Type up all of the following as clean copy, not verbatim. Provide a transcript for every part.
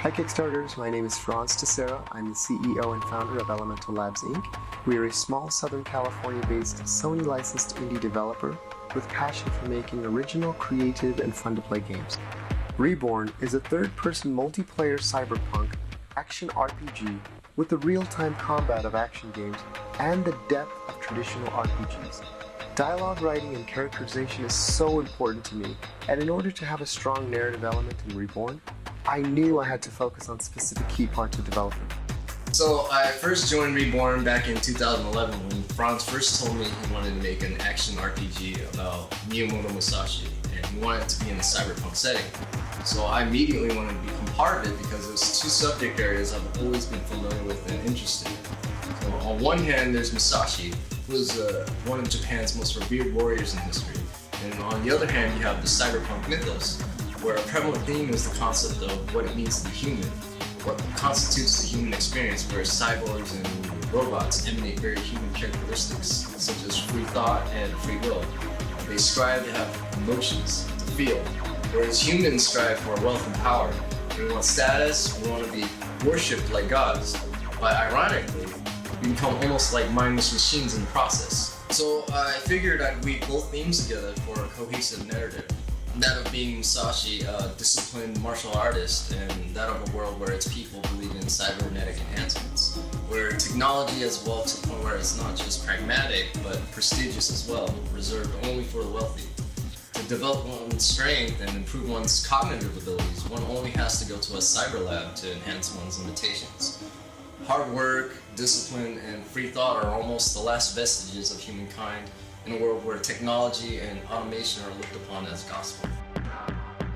Hi Kickstarters, my name is Franz Tessera. I'm the CEO and founder of Elemental Labs Inc. We are a small Southern California-based Sony-licensed indie developer with passion for making original, creative, and fun-to-play games. Reborn is a third-person multiplayer cyberpunk action RPG with the real-time combat of action games and the depth of traditional RPGs. Dialogue writing and characterization is so important to me, and in order to have a strong narrative element in Reborn, I knew I had to focus on specific key parts of development. So I first joined Reborn back in 2011 when Franz first told me he wanted to make an action RPG about Miyamoto Musashi, and he wanted it to be in a cyberpunk setting. So I immediately wanted to become part of it because there's two subject areas I've always been familiar with and interested in. So on one hand, there's Musashi, who is one of Japan's most revered warriors in history. And on the other hand, you have the cyberpunk mythos, where a prevalent theme is the concept of what it means to be human, what constitutes the human experience, where cyborgs and robots emanate very human characteristics, such as free thought and free will. They strive to have emotions, to feel, whereas humans strive for wealth and power. We want status, we want to be worshipped like gods, but ironically, we become almost like mindless machines in the process. So I figured I'd weave both themes together for a cohesive narrative. That of being Musashi, a disciplined martial artist, and that of a world where its people believe in cybernetic enhancements, where technology has evolved to the point where it's not just pragmatic, but prestigious as well, reserved only for the wealthy. To develop one's strength and improve one's cognitive abilities, one only has to go to a cyber lab to enhance one's limitations. Hard work, discipline, and free thought are almost the last vestiges of humankind in a world where technology and automation are looked upon as gospel.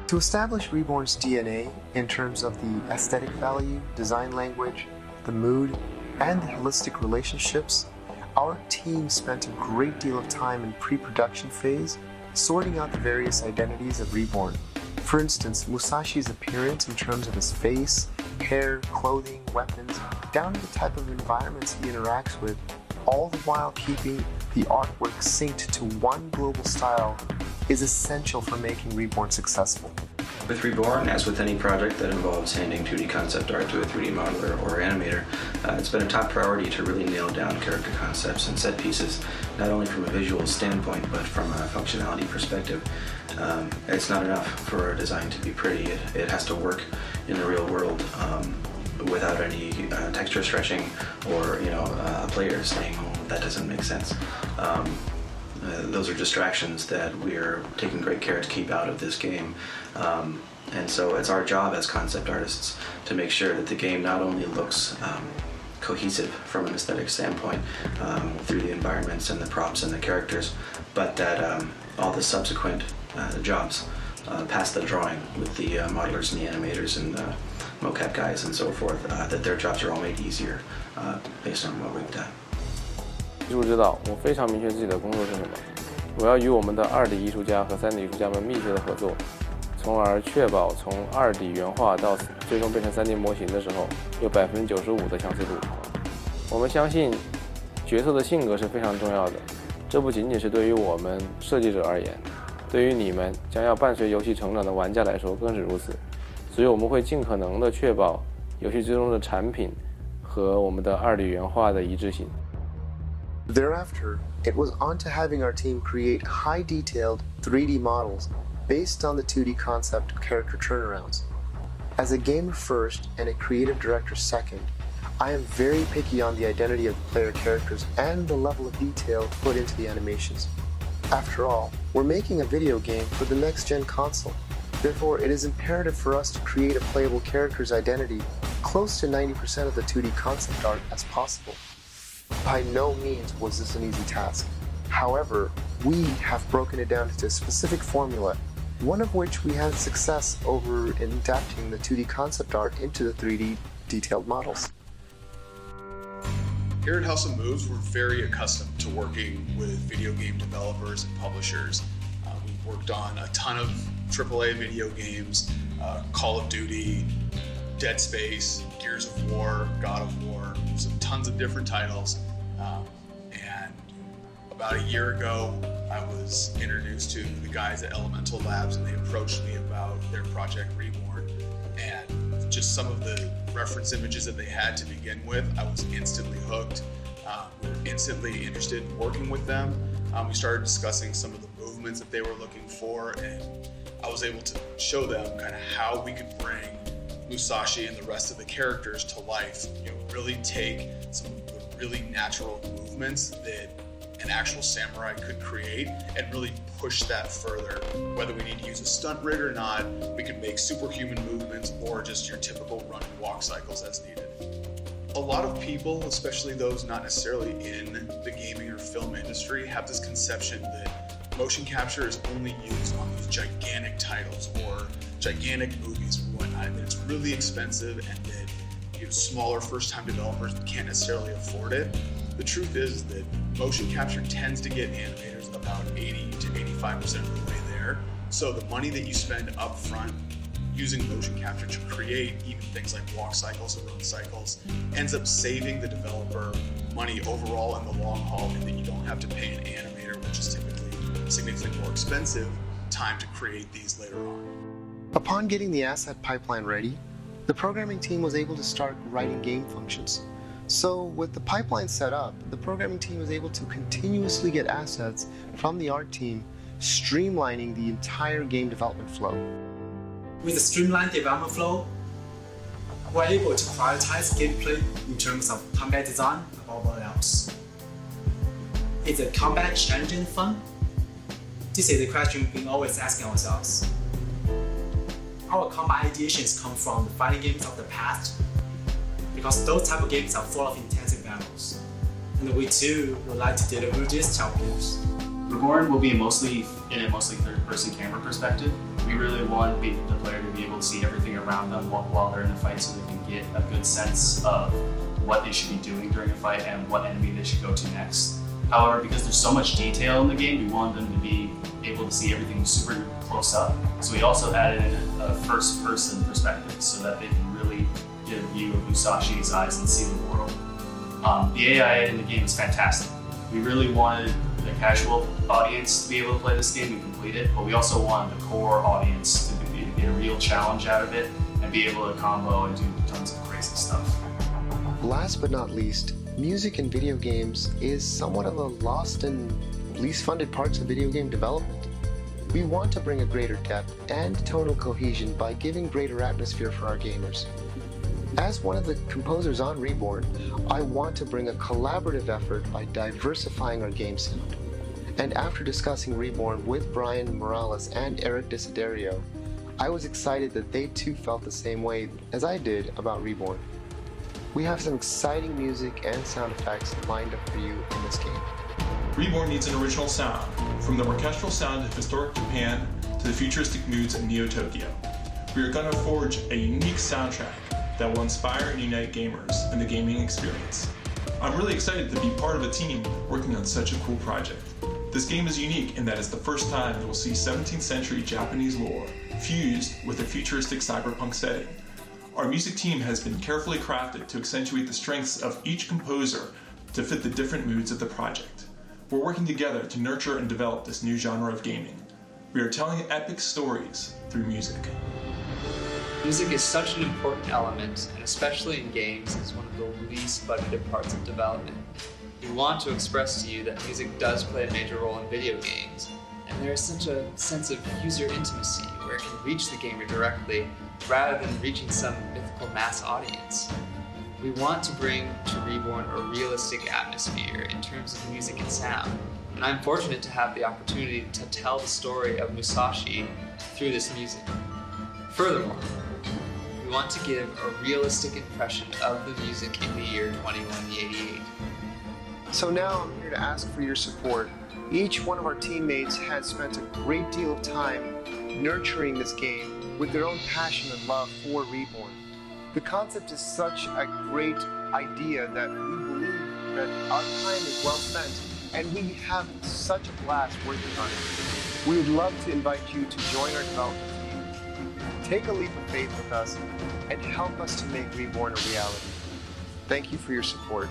To establish Reborn's DNA in terms of the aesthetic value, design language, the mood, and the holistic relationships, our team spent a great deal of time in pre-production phase sorting out the various identities of Reborn. For instance, Musashi's appearance in terms of his face, hair, clothing, weapons, down to the type of environments he interacts with, all the while keeping the artwork synced to one global style, is essential for making Reborn successful. With Reborn, as with any project that involves handing 2D concept art to a 3D modeler or animator, it's been a top priority to really nail down character concepts and set pieces, not only from a visual standpoint, but from a functionality perspective. It's not enough for a design to be pretty. It has to work in the real world without any texture stretching or a player saying, "Oh, that doesn't make sense." Those are distractions that we're taking great care to keep out of this game. And so it's our job as concept artists to make sure that the game not only looks cohesive from an aesthetic standpoint through the environments and the props and the characters, but that all the subsequent jobs past the drawing with the modelers and the animators and the mocap guys and so forth, that their jobs are all made easier based on what we've done. 艺术指导，我非常明确自己的工作是什么。我要与我们的2D 艺术家和3D 艺术家们密切的合作，从而确保从2D 原画到最终变成3D 模型的时候有95%的相似度。我们相信角色的性格是非常重要的，这不仅仅是对于我们设计者而言，对于你们将要伴随游戏成长的玩家来说更是如此。所以我们会尽可能的确保游戏最终的产品和我们的2D 原画的一致性。Thereafter, it was on to having our team create high-detailed 3D models based on the 2D concept character turnarounds. As a gamer first and a creative director second, I am very picky on the identity of the player characters and the level of detail put into the animations. After all, we're making a video game for the next-gen console. Therefore, it is imperative for us to create a playable character's identity close to 90% of the 2D concept art as possible. By no means was this an easy task. However, we have broken it down into a specific formula, one of which we had success over in adapting the 2D concept art into the 3D detailed models. Here at House of Moves, we're very accustomed to working with video game developers and publishers. We've worked on a ton of AAA video games, Call of Duty, Dead Space, Gears of War, God of War, tons of different titles. And about a year ago, I was introduced to the guys at Elemental Labs, and they approached me about their project Reborn. And just some of the reference images that they had to begin with, I was instantly hooked. We were instantly interested in working with them. We started discussing some of the movements that they were looking for, and I was able to show them kind of how we could bring Musashi and the rest of the characters to life. Really take some of the really natural movements that an actual samurai could create and really push that further. Whether we need to use a stunt rig or not, we could make superhuman movements or just your typical run and walk cycles as needed. A lot of people, especially those not necessarily in the gaming or film industry, have this conception that motion capture is only used on these gigantic titles or gigantic movies or whatnot, and that it's really expensive and that smaller first-time developers can't necessarily afford it. The truth is that motion capture tends to get animators about 80 to 85% of the way there. So the money that you spend up front using motion capture to create even things like walk cycles and run cycles ends up saving the developer money overall in the long haul, and that you don't have to pay an animator, which is typically significantly more expensive, time to create these later on. Upon getting the asset pipeline ready, the programming team was able to start writing game functions. So with the pipeline set up, the programming team was able to continuously get assets from the art team, streamlining the entire game development flow. With the streamlined development flow, we're able to prioritize gameplay in terms of combat design above all else. Is the combat challenging and fun? This is the question we've been always asking ourselves. Our combat ideations come from the fighting games of the past, because those type of games are full of intensive battles. And we too would like to deliver these type of games. Reborn will be mostly third-person camera perspective. We really want the player to be able to see everything around them while they're in a fight, so they can get a good sense of what they should be doing during a fight and what enemy they should go to next. However, because there's so much detail in the game, we want them to be able to see everything super close up. So we also added in a first-person perspective so that they can really get a view of Musashi's eyes and see the world. The AI in the game is fantastic. We really wanted the casual audience to be able to play this game and complete it, but we also wanted the core audience to get a real challenge out of it and be able to combo and do tons of crazy stuff. Last but not least, music in video games is somewhat of a lost and least funded parts of video game development. We want to bring a greater depth and tonal cohesion by giving greater atmosphere for our gamers. As one of the composers on Reborn, I want to bring a collaborative effort by diversifying our game sound. And after discussing Reborn with Brian Morales and Eric Desiderio, I was excited that they too felt the same way as I did about Reborn. We have some exciting music and sound effects lined up for you in this game. Reborn needs an original sound, from the orchestral sound of historic Japan to the futuristic moods of Neo-Tokyo. We are going to forge a unique soundtrack that will inspire and unite gamers in the gaming experience. I'm really excited to be part of a team working on such a cool project. This game is unique in that it's the first time that we'll see 17th century Japanese lore fused with a futuristic cyberpunk setting. Our music team has been carefully crafted to accentuate the strengths of each composer to fit the different moods of the project. We're working together to nurture and develop this new genre of gaming. We are telling epic stories through music. Music is such an important element, and especially in games, is one of the least budgeted parts of development. We want to express to you that music does play a major role in video games, and there is such a sense of user intimacy where it can reach the gamer directly rather than reaching some mythical mass audience. We want to bring to Reborn a realistic atmosphere in terms of music and sound, and I'm fortunate to have the opportunity to tell the story of Musashi through this music. Furthermore, we want to give a realistic impression of the music in the year 2188. So now I'm here to ask for your support. Each one of our teammates has spent a great deal of time nurturing this game with their own passion and love for Reborn. The concept is such a great idea that we believe that our time is well spent and we have such a blast working on it. We would love to invite you to join our development team. Take a leap of faith with us and help us to make Reborn a reality. Thank you for your support.